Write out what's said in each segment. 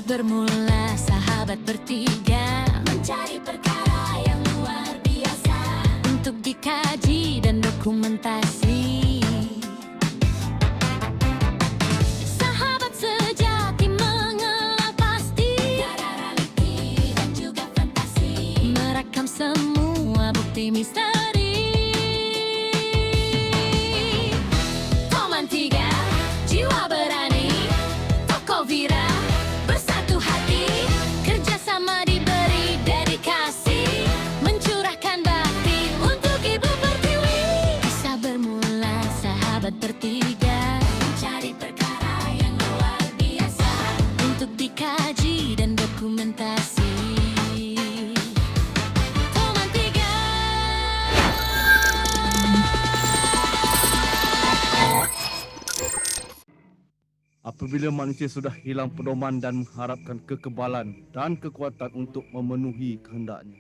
bermula sahabat bertiga mencari perkara yang luar biasa untuk dikaji dan dokumentasi. Sahabat sejati mengenal pasti tiada realiti dan juga fantasi, merekam semua bukti misteri. Toman 3, jiwa berani, toko Vira bersatu hati, kerjasama diberi dedikasi, mencurahkan bakti untuk Ibu Pertiwi. Kisah bermula sahabat bertiga mencari perkara yang luar biasa untuk dikaji dan dokumentasi. Toman 3. Apabila manusia sudah hilang pedoman dan mengharapkan kekebalan dan kekuatan untuk memenuhi kehendaknya,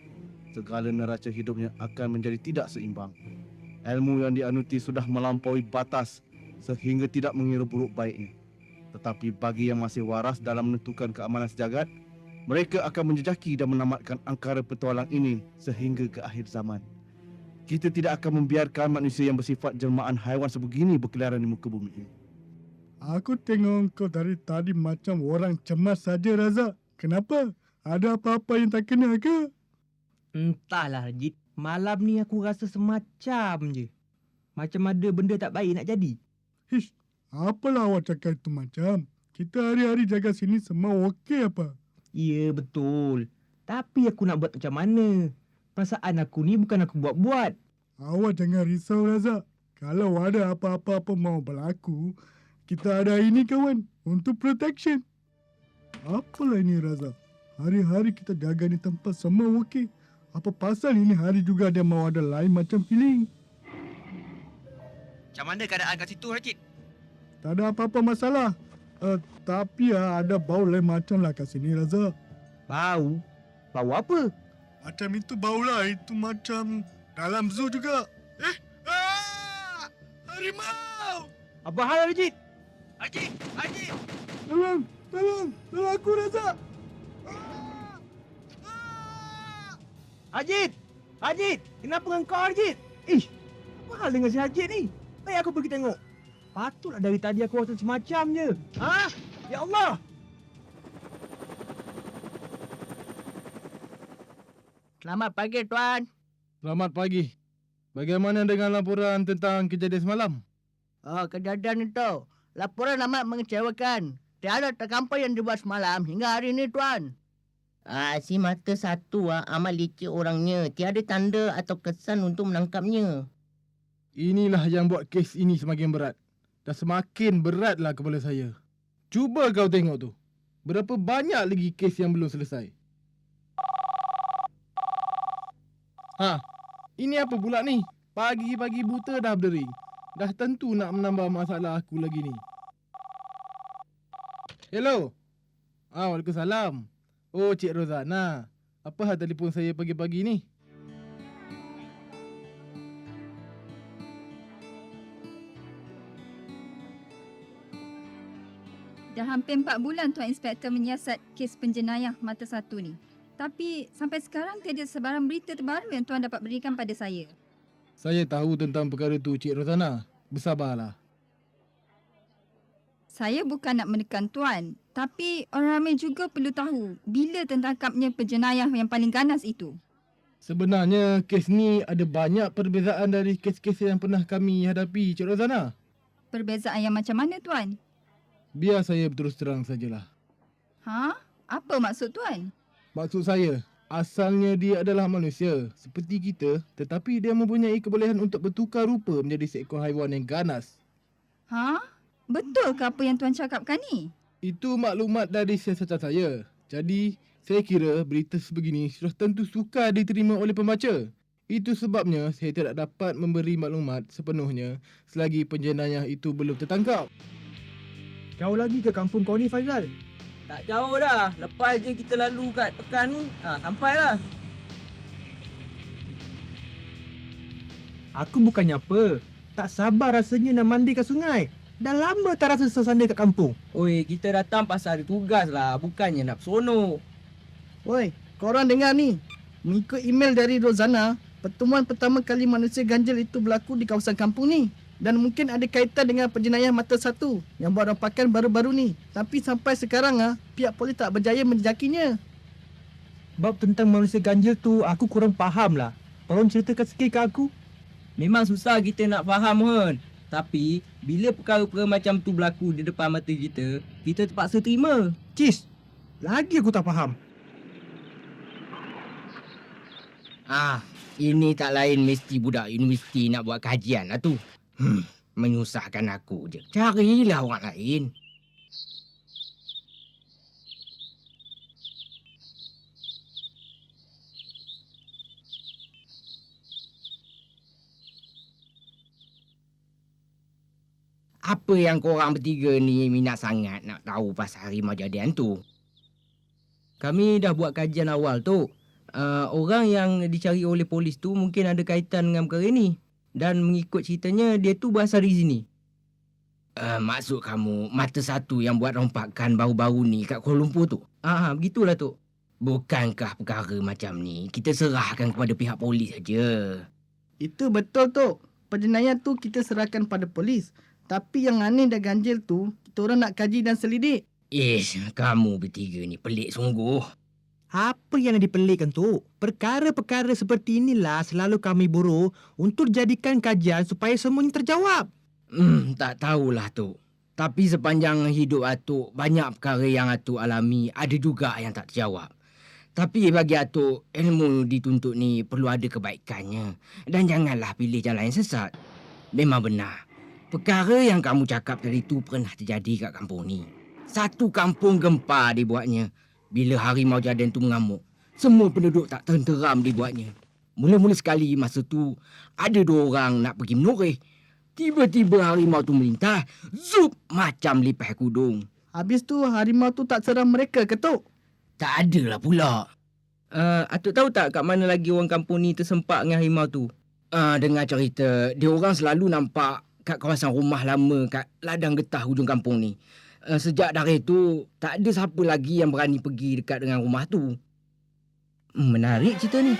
segala neraca hidupnya akan menjadi tidak seimbang. Ilmu yang dianuti sudah melampaui batas sehingga tidak mengira buruk baiknya. Tetapi bagi yang masih waras dalam menentukan keamanan sejagat, mereka akan menjejaki dan menamatkan angkara petualang ini sehingga ke akhir zaman. Kita tidak akan membiarkan manusia yang bersifat jelmaan haiwan sebegini berkeliaran di muka bumi ini. Aku tengok kau dari tadi macam orang cemas saja, Razak. Kenapa? Ada apa-apa yang tak kena ke? Entahlah, Rajit. Malam ni aku rasa semacam je. Macam ada benda tak baik nak jadi. Hish, apalah awak cakap itu macam? Kita hari-hari jaga sini semua okey apa? Ya, betul. Tapi aku nak buat macam mana? Perasaan aku ni bukan aku buat-buat. Awak jangan risau, Razak. Kalau ada apa-apa mau berlaku, kita ada ini kawan, untuk protection. Apalah ini, Razak? Hari-hari kita jaga ni tempat semua okey. Apa pasal ini hari juga dia mau ada lain macam feeling? Macam mana keadaan kat situ, Rajit? Tak ada apa-apa masalah. Tapi ada bau lain macam lah kat sini, Razak. Bau? Bau apa? Macam itu bau lah. Itu macam dalam zoo juga. Harimau! Apa hal, Rajit? Rajit! Rajit! Tolong aku, Razak. Rajit! Rajit! Kenapa dengan kau, Rajit? Ish! Apa hal dengan si Rajit ni? Baik aku pergi tengok. Patutlah dari tadi aku rasa semacam je. Ha? Ya Allah! Selamat pagi, Tuan. Selamat pagi. Bagaimana dengan laporan tentang kejadian semalam? Kejadian itu, laporan amat mengecewakan. Tiada terkampai yang dibuat semalam hingga hari ini, Tuan. Si mata satu amat licik orangnya. Tiada tanda atau kesan untuk menangkapnya. Inilah yang buat kes ini semakin berat. Dah semakin beratlah kepala saya. Cuba kau tengok tu. Berapa banyak lagi kes yang belum selesai. Ini apa pula ni? Pagi-pagi buta dah berdering. Dah tentu nak menambah masalah aku lagi ni. Hello. Waalaikumsalam. Oh, Cik Rozana. Apa hal telefon saya pagi-pagi ni? Dah hampir 4 bulan Tuan Inspektor menyiasat kes penjenayah mata satu ni. Tapi sampai sekarang tiada sebarang berita terbaru yang Tuan dapat berikan pada saya. Saya tahu tentang perkara tu, Cik Rozana. Bersabarlah. Saya bukan nak menekan Tuan, tapi orang ramai juga perlu tahu bila tertangkapnya penjenayah yang paling ganas itu. Sebenarnya kes ni ada banyak perbezaan dari kes-kes yang pernah kami hadapi, Cik Rozana. Perbezaan yang macam mana, Tuan? Biar saya berterus terang sajalah. Apa maksud Tuan? Maksud saya, asalnya dia adalah manusia seperti kita, tetapi dia mempunyai kebolehan untuk bertukar rupa menjadi seekor haiwan yang ganas. Betul ke apa yang Tuan cakapkan ni? Itu maklumat dari siasatan saya. Jadi, saya kira berita sebegini sudah tentu sukar diterima oleh pembaca. Itu sebabnya saya tidak dapat memberi maklumat sepenuhnya selagi penjenayah itu belum tertangkap. Jauh lagi ke kampung kau ni, Faizal? Tak jauh dah. Lepas je kita lalu kat Pekan ni, sampailah. Aku bukannya apa. Tak sabar rasanya nak mandi kat sungai. Dah lama tak rasa suasana kat kampung. Oi, kita datang pasal ada tugas lah, bukannya nak berseronok. Woi, korang dengar ni. Mengikut email dari Rozana, pertemuan pertama kali manusia ganjil itu berlaku di kawasan kampung ni. Dan mungkin ada kaitan dengan penjenayah mata satu yang buat rompakan baru-baru ni. Tapi sampai sekarang pihak polis tak berjaya menjejakinya. Bab tentang manusia ganjil tu aku kurang faham lah. Tolong ceritakan sikit ke aku. Memang susah kita nak faham kan. Tapi, bila perkara-perkara macam tu berlaku di depan mata kita terpaksa terima. Cis, lagi aku tak faham. Ini tak lain mesti budak universiti nak buat kajian lah tu. Menyusahkan aku je. Carilah orang lain. Apa yang korang bertiga ni minat sangat nak tahu pasal harimau jadian tu? Kami dah buat kajian awal tu. Orang yang dicari oleh polis tu mungkin ada kaitan dengan perkara ni. Dan mengikut ceritanya, dia tu berasal dari sini. Maksud kamu mata satu yang buat rompakan baru-baru ni kat Kuala Lumpur tu? Begitulah tu. Bukankah perkara macam ni kita serahkan kepada pihak polis saja? Itu betul tu. Penjenayah tu kita serahkan pada polis. Tapi yang aneh dan ganjil tu, kita orang nak kaji dan selidik. Kamu bertiga ni pelik sungguh. Apa yang dipelikkan tu? Perkara-perkara seperti inilah selalu kami buruh untuk jadikan kajian supaya semuanya terjawab. Tak tahulah tu. Tapi sepanjang hidup Atuk, banyak perkara yang Atuk alami ada juga yang tak terjawab. Tapi bagi Atuk, ilmu dituntut ni perlu ada kebaikannya. Dan janganlah pilih jalan yang sesat. Memang benar. Perkara yang kamu cakap tadi tu pernah terjadi kat kampung ni. Satu kampung gempar dibuatnya. Bila harimau jadian tu mengamuk, semua penduduk tak tenteram dibuatnya. Mula-mula sekali masa tu, ada 2 orang nak pergi menoreh. Tiba-tiba harimau tu melintas, zup macam lipas kudung. Habis tu harimau tu tak serang mereka ke tu? Tak adalah pula. Atuk tahu tak kat mana lagi orang kampung ni tersempak dengan harimau tu? Dengar cerita, dia orang selalu nampak kat kawasan rumah lama kat ladang getah hujung kampung ni. Sejak dari tu, tak ada siapa lagi yang berani pergi dekat dengan rumah tu. Menarik cerita ni.